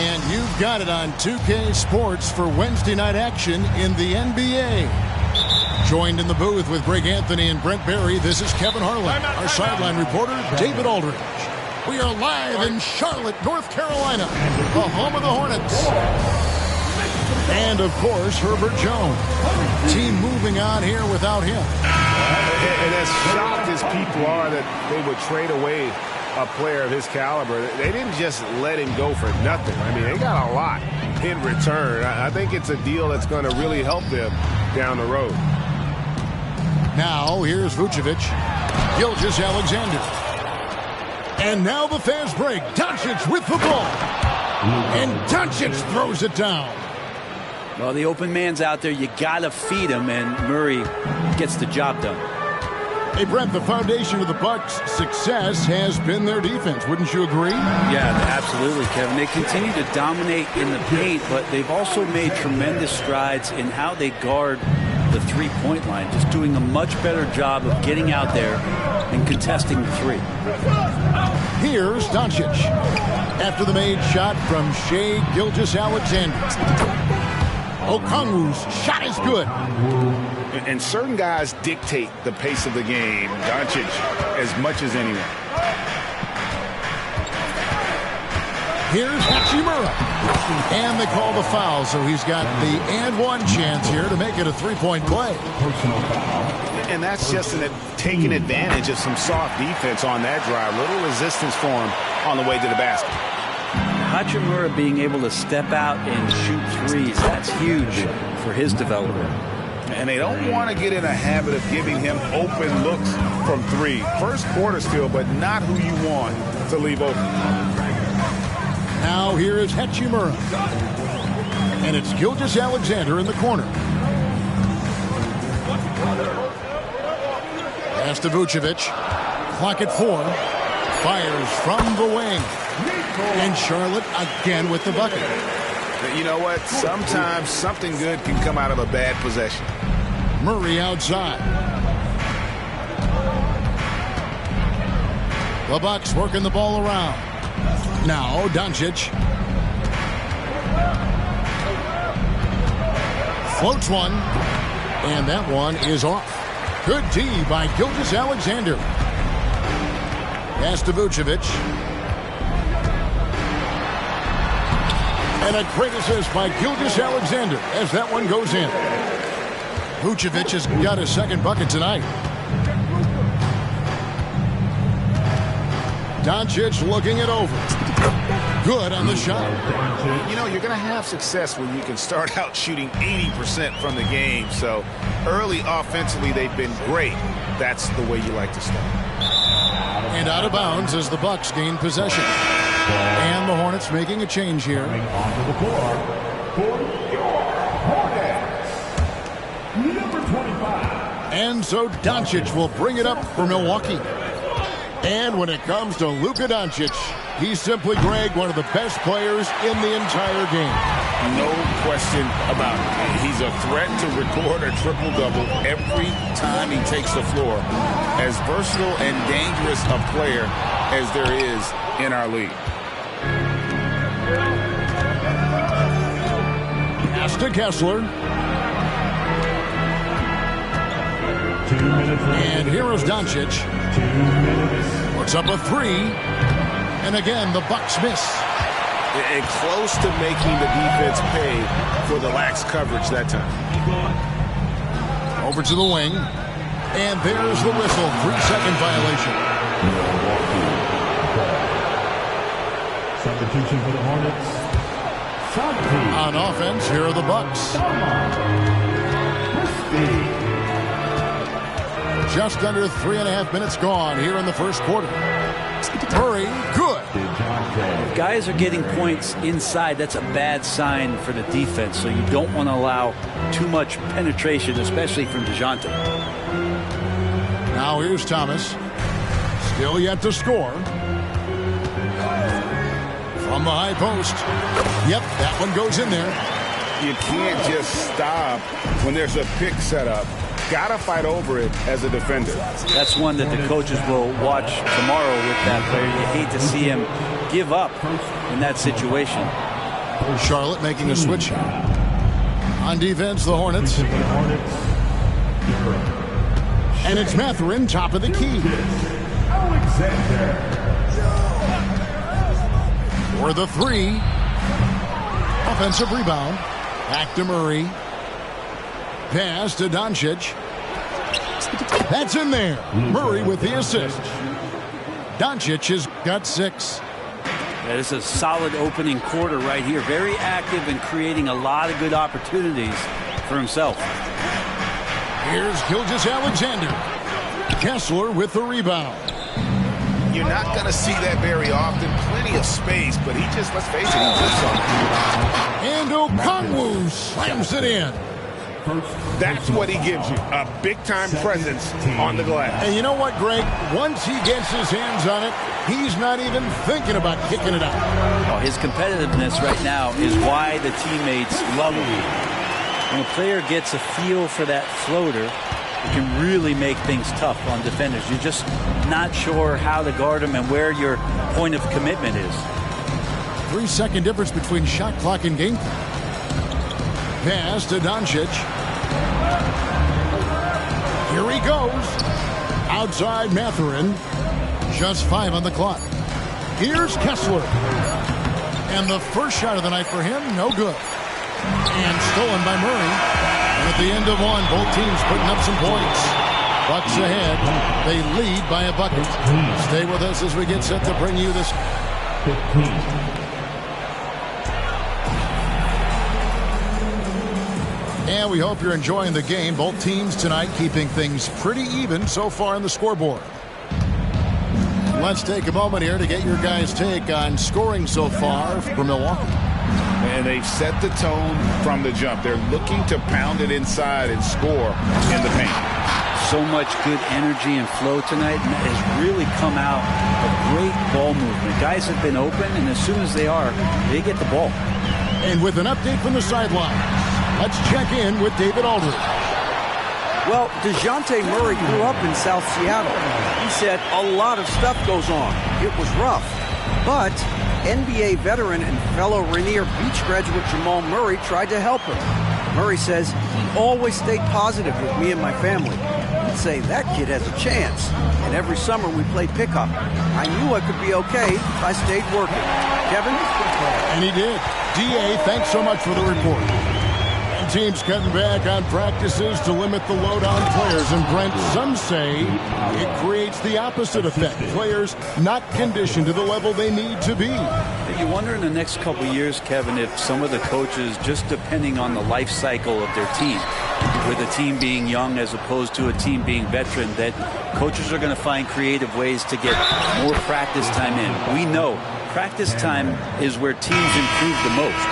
And you've got it on 2K Sports for Wednesday night action in the NBA. Joined in the booth with Greg Anthony and Brent Barry, this is Kevin Harlan. Our sideline reporter, David Aldridge. We are live in Charlotte, North Carolina, the home of the Hornets. And, of course, Herbert Jones. Team moving on here without him. And as shocked as people are that they would trade away a player of his caliber, they didn't just let him go for nothing. I mean, they got a lot in return. I think it's a deal that's going to really help them down the road. Now, here's Vucevic. Gilgeous-Alexander. And now the fast break. Doncic with the ball. And Doncic throws it down. Well, the open man's out there. You got to feed him, and Murray gets the job done. Hey, Brent, the foundation of the Bucks' success has been their defense. Wouldn't you agree? Yeah, absolutely, Kevin. They continue to dominate in the paint, but they've also made tremendous strides in how they guard the three-point line, just doing a much better job of getting out there and contesting the three. Here's Doncic. After the made shot from Shai Gilgeous-Alexander. Okongwu's shot is good. And certain guys dictate the pace of the game. Doncic as much as anyone. Here's Hachimura. And they call the foul, so he's got the and one chance here to make it a three-point play. And that's just taking advantage of some soft defense on that drive. Little resistance for him on the way to the basket. Hachimura being able to step out and shoot threes, that's huge for his development. And they don't want to get in a habit of giving him open looks from three. First quarter still, but not who you want to leave open. Now here is Hachimura. And it's Gilgeous-Alexander in the corner. Pass to Vucevic. Clock at 4. Fires from the wing. And Charlotte again with the bucket. You know what? Sometimes something good can come out of a bad possession. Murray outside. The Bucks working the ball around. Now Doncic. Floats one. And that one is off. Good D by Gilgeous-Alexander. Pass to Vucevic. And a great assist by Gilgeous-Alexander as that one goes in. Vucevic has got his second bucket tonight. Doncic looking it over. Good on the shot. You know, you're going to have success when you can start out shooting 80% from the game. So early offensively, they've been great. That's the way you like to start. And out of bounds as the Bucks gain possession. And the Hornets making a change here. Onto the floor for your Hornets, number 25. And so Doncic will bring it up for Milwaukee. And when it comes to Luka Doncic, he's simply, Greg, one of the best players in the entire game. No question about it. He's a threat to record a triple-double every time he takes the floor. As versatile and dangerous a player as there is in our league. Pass to Kessler. 2 minutes. And here is Doncic. 2 minutes. Puts up a three. And again, the Bucks miss. And close to making the defense pay for the lax coverage that time. Over to the wing. And there's the whistle. 3-second violation. Substitution for the Hornets. Santi. On offense, here are the Bucks. Just under 3.5 minutes gone here in the first quarter. Murray, good. If guys are getting points inside, that's a bad sign for the defense, so you don't want to allow too much penetration, especially from DeJounte. Now here's Thomas. Still yet to score. From the high post. Yep, that one goes in there. You can't just stop when there's a pick set up. Gotta fight over it as a defender. That's one that the coaches will watch tomorrow with that player. You hate to see him give up in that situation. Charlotte making a switch. On defense, the Hornets. And it's Mathurin, top of the key. For the three. Offensive rebound. Back to Murray. Pass to Doncic. That's in there. Murray with the assist. Doncic has got 6. That is a solid opening quarter right here. Very active and creating a lot of good opportunities for himself. Here's Gilgeous-Alexander. Kessler with the rebound. You're not going to see that very often. Plenty of space, but he just, let's face it, he just saw. And Okongwu slams it in. That's what he gives you, a big-time presence on the glass. And you know what, Greg? Once he gets his hands on it, he's not even thinking about kicking it out. Oh, his competitiveness right now is why the teammates love him. When a player gets a feel for that floater, it can really make things tough on defenders. You're just not sure how to guard him and where your point of commitment is. 3-second difference between shot clock and game clock. Pass to Doncic. Here he goes. Outside Mathurin. Just 5 on the clock. Here's Kessler. And the first shot of the night for him, no good. And stolen by Murray. And at the end of one, both teams putting up some points. Bucks ahead. They lead by a bucket. Stay with us as we get set to bring you this. 15. And we hope you're enjoying the game. Both teams tonight keeping things pretty even so far on the scoreboard. Let's take a moment here to get your guys' take on scoring so far for Milwaukee. And they've set the tone from the jump. They're looking to pound it inside and score in the paint. So much good energy and flow tonight has really come out of great ball movement. Guys have been open, and as soon as they are, they get the ball. And with an update from the sideline, let's check in with David Aldridge. Well, DeJounte Murray grew up in South Seattle. He said a lot of stuff goes on. It was rough. But NBA veteran and fellow Rainier Beach graduate Jamal Murray tried to help him. Murray says he always stayed positive with me and my family. He'd say, that kid has a chance. And every summer we played pickup. I knew I could be okay if I stayed working. Kevin? And he did. D.A., thanks so much for the report. Teams cutting back on practices to limit the load on players. And Brent, some say it creates the opposite effect. Players not conditioned to the level they need to be. You wonder in the next couple of years, Kevin, if some of the coaches, just depending on the life cycle of their team, with a team being young as opposed to a team being veteran, that coaches are going to find creative ways to get more practice time in. We know practice time is where teams improve the most.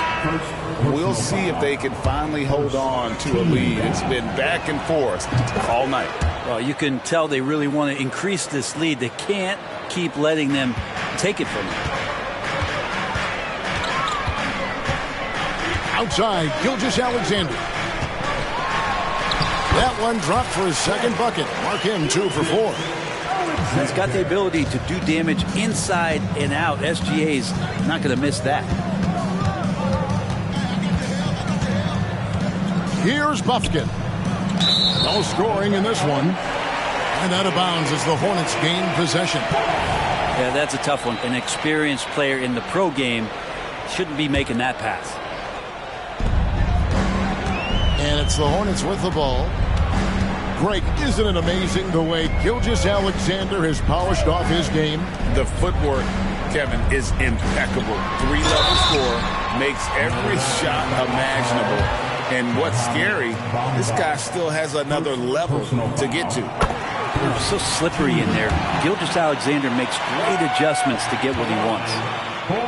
We'll see if they can finally hold on to a lead. It's been back and forth all night. Well, you can tell they really want to increase this lead. They can't keep letting them take it from them. Outside, Gilgeous-Alexander. That one dropped for his second bucket. Mark him 2 for 4. He's got the ability to do damage inside and out. SGA's not going to miss that. Here's Bufkin. No scoring in this one. And out of bounds as the Hornets gain possession. Yeah, that's a tough one. An experienced player in the pro game shouldn't be making that pass. And it's the Hornets with the ball. Greg, isn't it amazing the way Gilgeous-Alexander has polished off his game? The footwork Kevin, is impeccable. 3-level score, makes every shot imaginable. And what's scary, this guy still has another level to get to. It's so slippery in there. Gilgeous-Alexander makes great adjustments to get what he wants.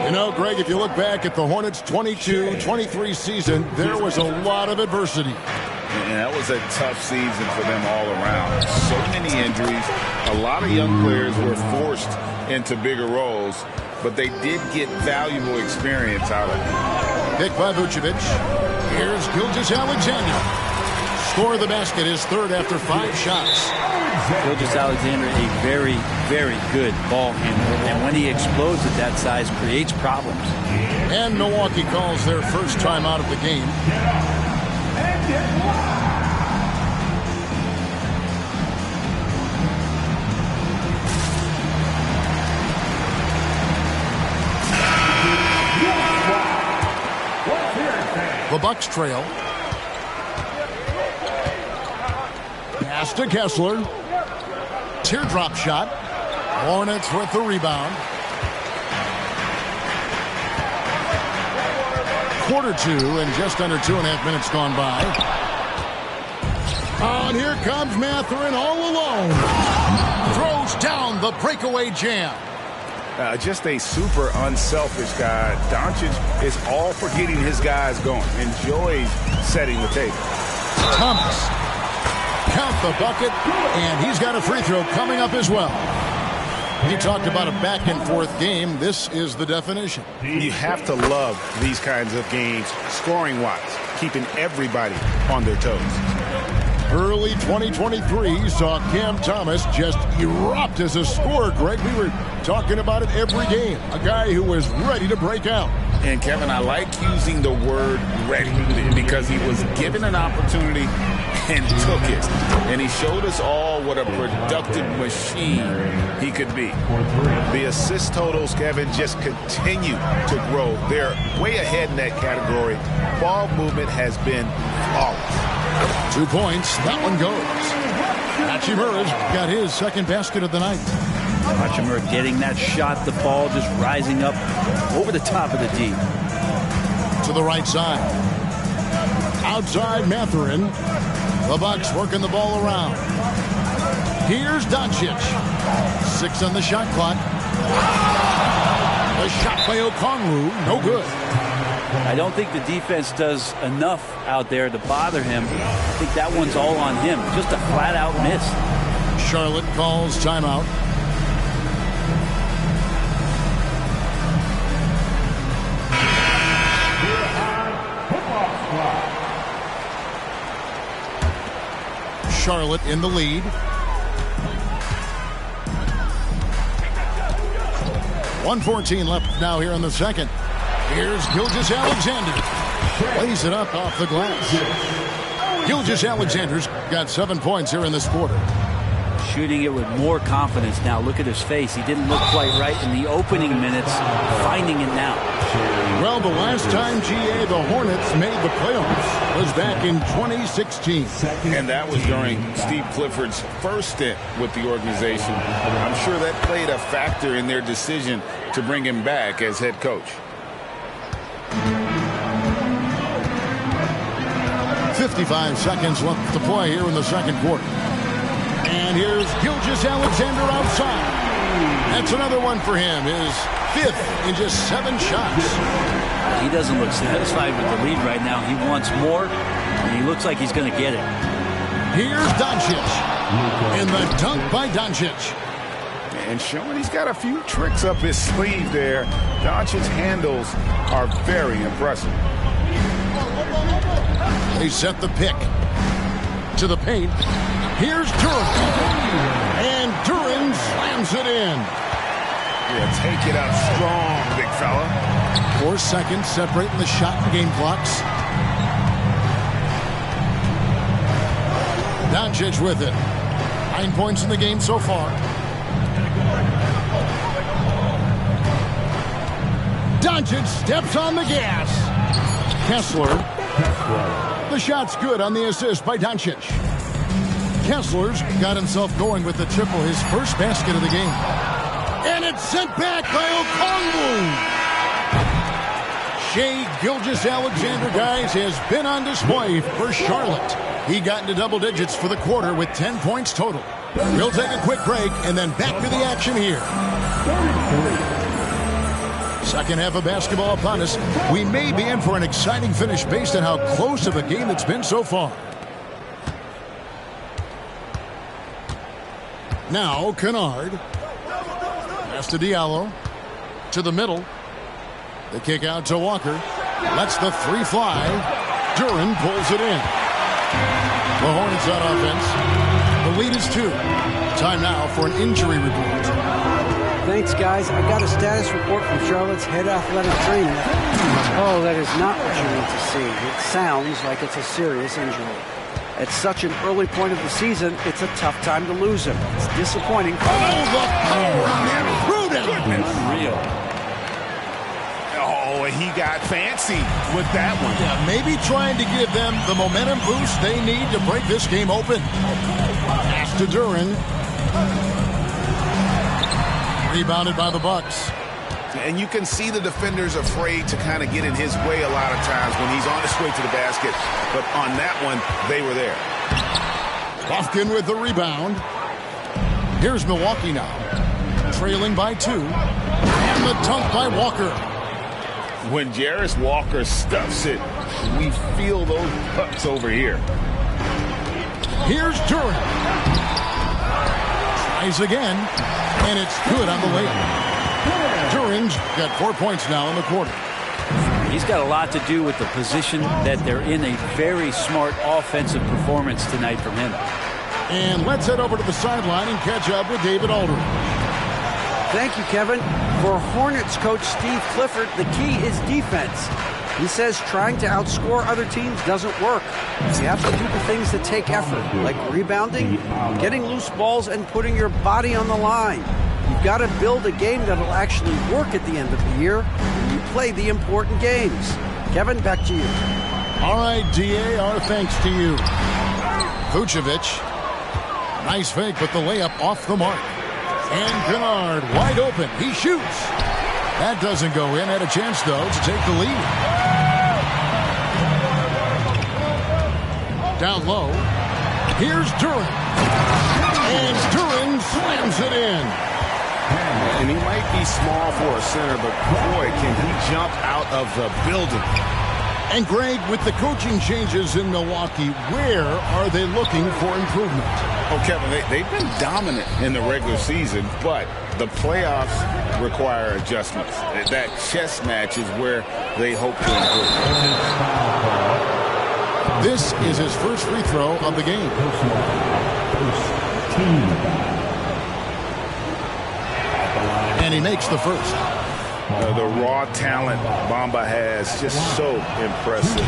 You know, Greg, if you look back at the Hornets' 22-23 season, there was a lot of adversity. And that was a tough season for them all around. So many injuries. A lot of young players were forced into bigger roles, but they did get valuable experience out of it. Pick by Vucevic. Here's Gilgeous-Alexander. Score the basket, his third after 5 shots. Gilgeous-Alexander, a very, very good ball handler. And when he explodes at that size, creates problems. And Milwaukee calls their first timeout of the game. The Bucks trail. Pass to Kessler. Teardrop shot. Hornets with the rebound. Quarter 2 and just under 2.5 minutes gone by. Oh, and here comes Mathurin all alone. Throws down the breakaway jam. Just a super unselfish guy. Doncic is all for getting his guys going. Enjoys setting the table. Thomas. Count the bucket, and he's got a free throw coming up as well. He talked about a back-and-forth game. This is the definition. You have to love these kinds of games, scoring-wise, keeping everybody on their toes. Early 2023 saw Cam Thomas just erupt as a scorer, Greg. We were talking about it every game. A guy who was ready to break out. And, Kevin, I like using the word ready because he was given an opportunity and took it. And he showed us all what a productive machine he could be. The assist totals, Kevin, just continue to grow. They're way ahead in that category. Ball movement has been flawless. 2 points. That one goes. Hachimura's got his second basket of the night. Hachimura getting that shot, the ball just rising up over the top of the D. To the right side. Outside Mathurin. The Bucks working the ball around. Here's Doncic. 6 on the shot clock. The shot by Okongwu. No good. I don't think the defense does enough out there to bother him. I think that one's all on him. Just a flat-out miss. Charlotte calls timeout. Charlotte in the lead. 1:14 left now here in the second. Here's Gilgeous-Alexander. Lays it up off the glass. Gilgeous-Alexander's got 7 points here in this quarter. Shooting it with more confidence now. Look at his face. He didn't look quite right in the opening minutes. Finding it now. Well, the last time, GA, the Hornets made the playoffs was back in 2016. And that was during Steve Clifford's first stint with the organization. I'm sure that played a factor in their decision to bring him back as head coach. 55 seconds left to play here in the second quarter. And here's Gilgeous-Alexander outside. That's another one for him. His 5th in just 7 shots. He doesn't look satisfied with the lead right now. He wants more, and he looks like he's going to get it. Here's Doncic. In the dunk by Doncic. And showing he's got a few tricks up his sleeve there. Doncic's handles are very impressive. They set the pick. To the paint. Here's Duren. And Duren slams it in. Yeah, take it up strong, big fella. 4 seconds separating the shot and game clocks. Doncic with it. 9 points in the game so far. Doncic steps on the gas. Kessler. The shot's good on the assist by Doncic. Kessler's got himself going with the triple, his first basket of the game. And it's sent back by Okongwu. Shai Gilgeous-Alexander, guys, has been on display for Charlotte. He got into double digits for the quarter with 10 points total. We'll take a quick break and then back to the action here. Second half of basketball upon us. We may be in for an exciting finish based on how close of a game it's been so far. Now, Kennard. Pass to Diallo. To the middle. The kick out to Walker. Lets the three fly. Duren pulls it in. The Hornets on offense. The lead is 2. Time now for an injury report. Thanks, guys. I got a status report from Charlotte's head athletic trainer. Oh, that is not what you need to see. It sounds like it's a serious injury. At such an early point of the season, it's a tough time to lose him. It's disappointing. Oh, the power and Gruden. Unreal. Oh, and he got fancy with that one. Yeah, maybe trying to give them the momentum boost they need to break this game open. Pass to Duren. Rebounded by the Bucks. And you can see the defenders afraid to kind of get in his way a lot of times when he's on his way to the basket. But on that one, they were there. Lofkin with the rebound. Here's Milwaukee now. Trailing by 2. And the dunk by Walker. When Jarris Walker stuffs it, we feel those pucks over here. Here's Duren. Tries again. And it's good on the layup. Duren's got 4 points now in the quarter. He's got a lot to do with the position that they're in. A very smart offensive performance tonight from him. And let's head over to the sideline and catch up with David Aldridge. Thank you, Kevin. For Hornets coach Steve Clifford, the key is defense. He says trying to outscore other teams doesn't work. You have to do the things that take effort, like rebounding, getting loose balls, and putting your body on the line. You've got to build a game that will actually work at the end of the year when you play the important games. Kevin, back to you. All right, DA, our thanks to you. Vucevic. Nice fake, but the layup off the mark. And Kennard wide open. He shoots. That doesn't go in. Had a chance, though, to take the lead. Down low. Here's Duren. And Duren slams it in. And he might be small for a center, but boy, can he jump out of the building. And Greg, with the coaching changes in Milwaukee, where are they looking for improvement? Oh, Kevin, they've been dominant in the regular season, but the playoffs require adjustments. That chess match is where they hope to improve. This is his first free throw of the game. And he makes the first. The raw talent Bamba has, just so impressive.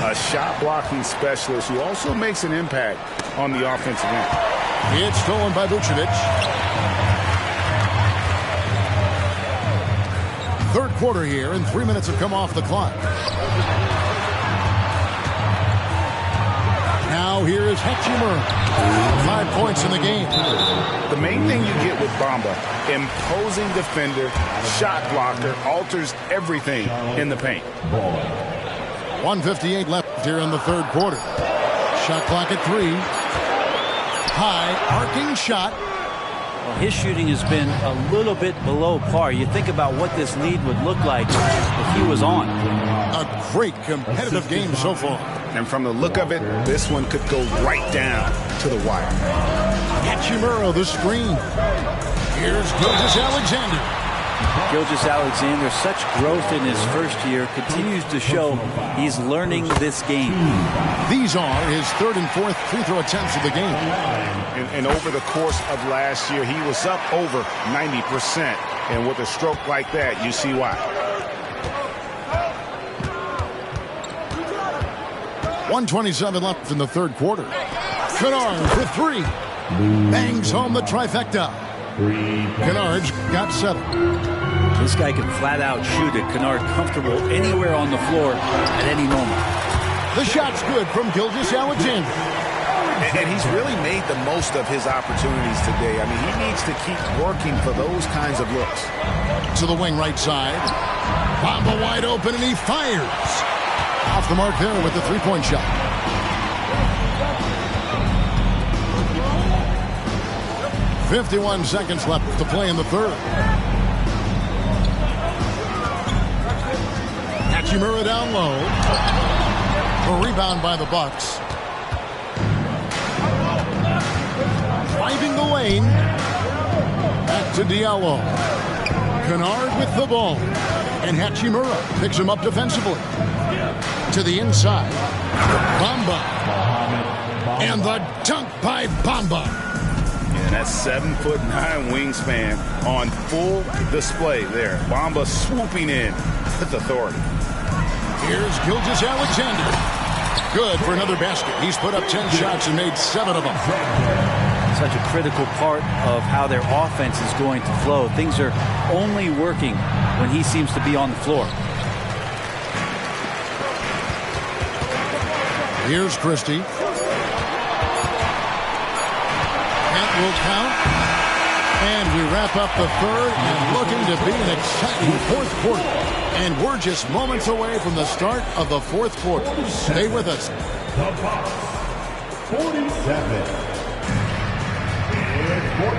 A shot blocking specialist who also makes an impact on the offensive end. It's stolen by Vucevic. Third quarter here, and 3 minutes have come off the clock. Now here is Hachimura. 5 points in the game. The main thing you get with Bamba, imposing defender, shot blocker, alters everything in the paint. 1:58 left here in the third quarter. Shot clock at 3. High, arcing shot. Well, his shooting has been a little bit below par. You think about what this lead would look like if he was on. A great competitive game so far. And from the look of it, this one could go right down to the wire. Hachimura, the screen. Here's Gilgeous-Alexander. Gilgeous-Alexander, such growth in his first year, continues to show he's learning this game. These are his third and fourth free throw attempts of the game. And over the course of last year, he was up over 90%. And with a stroke like that, you see why. 1:27 left in the third quarter. Kennard for 3. Bangs home the trifecta. Kennard's got 7. This guy can flat out shoot it. Kennard comfortable anywhere on the floor at any moment. The shot's good from Gilgeous-Alexander. And he's really made the most of his opportunities today. I mean, he needs to keep working for those kinds of looks. To the wing right side. Bamba wide open, and he fires. Off the mark there with the three-point shot. .51 seconds left to play in the third. Hachimura down low. A rebound by the Bucks. Driving the lane. Back to Diallo. Kennard with the ball. And Hachimura picks him up defensively. To the inside. Bamba. And the dunk by Bamba. And that's 7'9" wingspan on full display there. Bamba swooping in with authority. Here's Gilgeous-Alexander. Good for another basket. He's put up 10 shots and made 7 of them. Such a critical part of how their offense is going to flow. Things are only working when he seems to be on the floor. Here's Christie. That will count. And we wrap up the third and looking to be an exciting fourth quarter. And we're just moments away from the start of the fourth quarter. Stay with us. The Bucks, 47.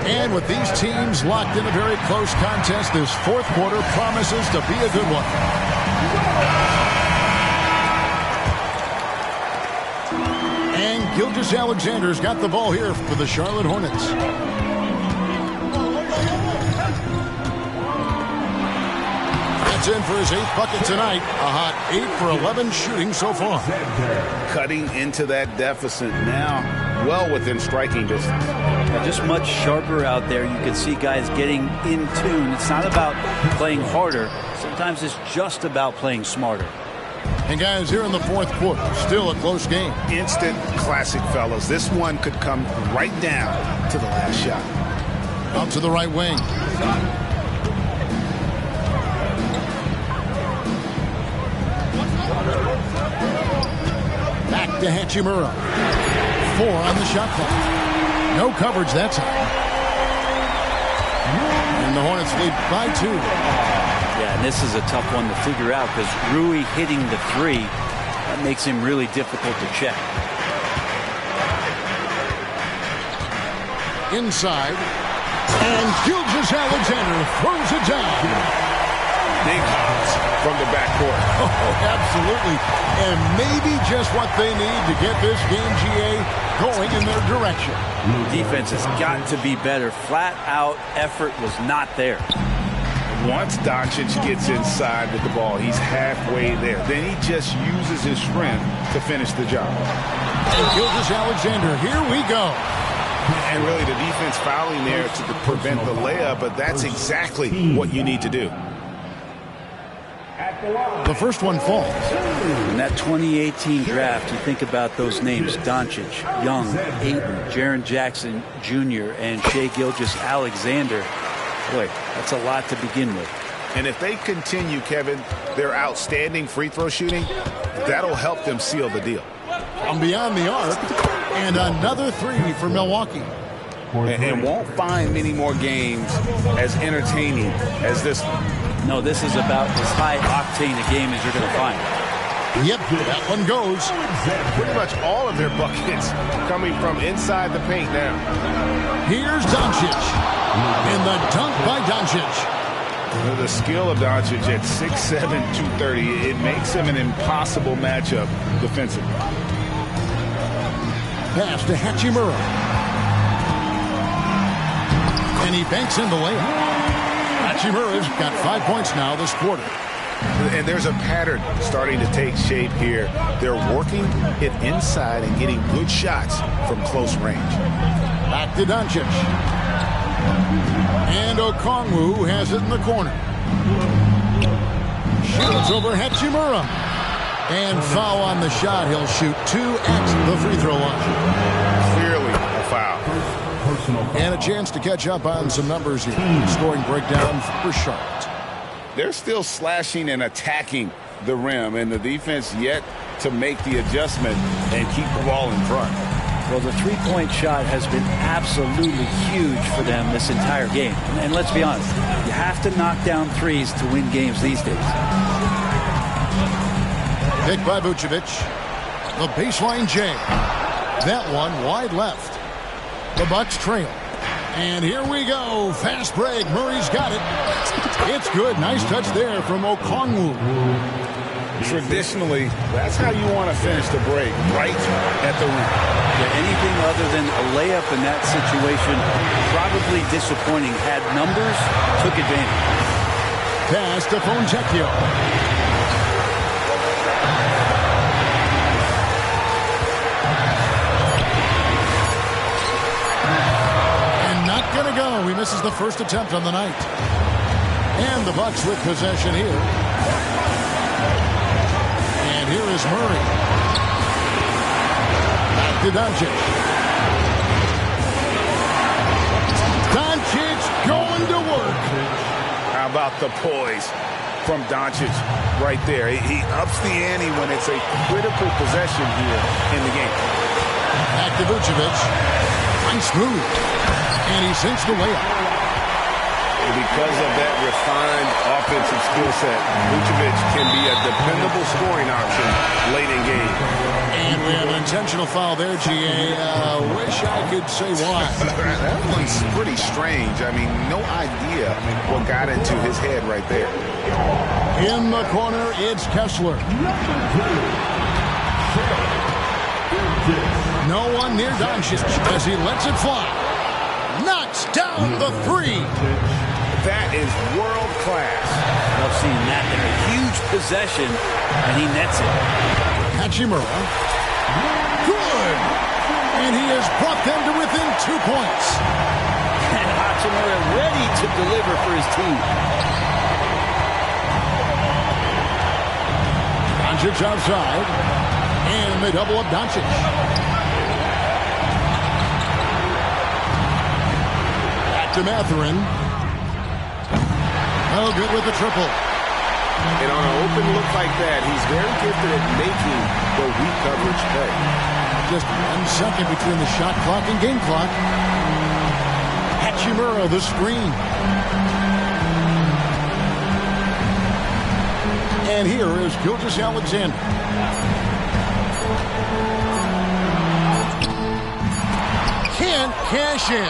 And with these teams locked in a very close contest, this fourth quarter promises to be a good one. And Gilgeous-Alexander's got the ball here for the Charlotte Hornets. That's in for his 8th bucket tonight. A hot 8 for 11 shooting so far. Cutting into that deficit now, well within striking distance. Just much sharper out there. You can see guys getting in tune. It's not about playing harder. Sometimes it's just about playing smarter. And guys, here in the fourth quarter, still a close game. Instant classic, fellas. This one could come right down to the last shot. Out to the right wing. Back to Hachimura. 4 on the shot clock. No coverage that time. And the Hornets lead by 2. Yeah, and this is a tough one to figure out because Rui hitting the 3, that makes him really difficult to check. Inside. And Gilgeous-Alexander throws it down. Big hops from the backcourt. Oh, absolutely. And maybe just what they need to get this game, GA, going in their direction. Defense has got to be better. Flat out effort was not there. Once Doncic gets inside with the ball, he's halfway there. Then he just uses his strength to finish the job. And Gilgeous-Alexander, here we go. And really the defense fouling there to prevent the layup, but that's exactly what you need to do. The first one falls. In that 2018 draft, you think about those names: Doncic, Young, Ayton, Jaren Jackson Jr., and Shai Gilgeous-Alexander. Boy, that's a lot to begin with. And if they continue, Kevin, their outstanding free throw shooting, that'll help them seal the deal. From beyond the arc, and another 3 for Milwaukee. And won't find many more games as entertaining as this one. No, this is about as high-octane a game as you're going to find. Yep, that one goes. Pretty much all of their buckets coming from inside the paint now. Here's Doncic. And the dunk by Doncic. The skill of Doncic at 6'7", 230, it makes him an impossible matchup defensively. Pass to Hachimura. And he banks in the layup. Hachimura's got 5 points now this quarter. And there's a pattern starting to take shape here. They're working it inside and getting good shots from close range. Back to Doncic. And Okongwu has it in the corner. Shoots over Hachimura. And foul on the shot. He'll shoot 2 at the free throw line. Clearly a foul. And a chance to catch up on some numbers here. Scoring breakdown for Charlotte. They're still slashing and attacking the rim, and the defense yet to make the adjustment and keep the ball in front. Well, the three-point shot has been absolutely huge for them this entire game. And let's be honest, you have to knock down threes to win games these days. Picked by Vucevic. The baseline J. That one wide left. The Bucks trail. And here we go. Fast break. Murray's got it. It's good. Nice touch there from Okongwu. Traditionally, that's how you want to finish the break, right at the rim. Yeah, anything other than a layup in that situation, probably disappointing. Had numbers, took advantage. Pass to Fontecchio. And not going to go. He misses the first attempt on the night. And the Bucks with possession here. And here is Murray. Back to Doncic. Doncic going to work. How about the poise from Doncic right there? He ups the ante when it's a critical possession here in the game. Back to Vucevic. Nice move. And he sinks the layup. And because of that refined offensive skill set, Vucevic can be a dependable scoring option late in game. And we have an intentional foul there, G.A. Wish I could say why. That one's pretty strange. I mean, no idea what got into his head right there. In the corner, it's Kessler. No one near Doncic as he lets it fly. Knocks down the three. That is world class. Love seeing that there. A huge possession, and he nets it. Hachimura. Good. And he has brought them to within 2 points. And Hachimura ready to deliver for his team. Doncic outside. And they double up Doncic. Back to Mathurin. Oh, good with the triple. And on an open look like that, he's very gifted at making the weak coverage play. Just 1 second between the shot clock and game clock. Hachimura, the screen. And here is Gilgeous-Alexander. Can't cash in.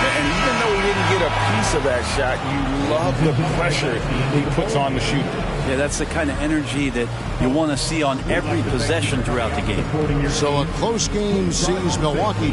And even though he didn't get a piece of that shot, you love the pressure he puts on the shooter. Yeah, that's the kind of energy that you want to see on every possession throughout the game. So a close game sees Milwaukee.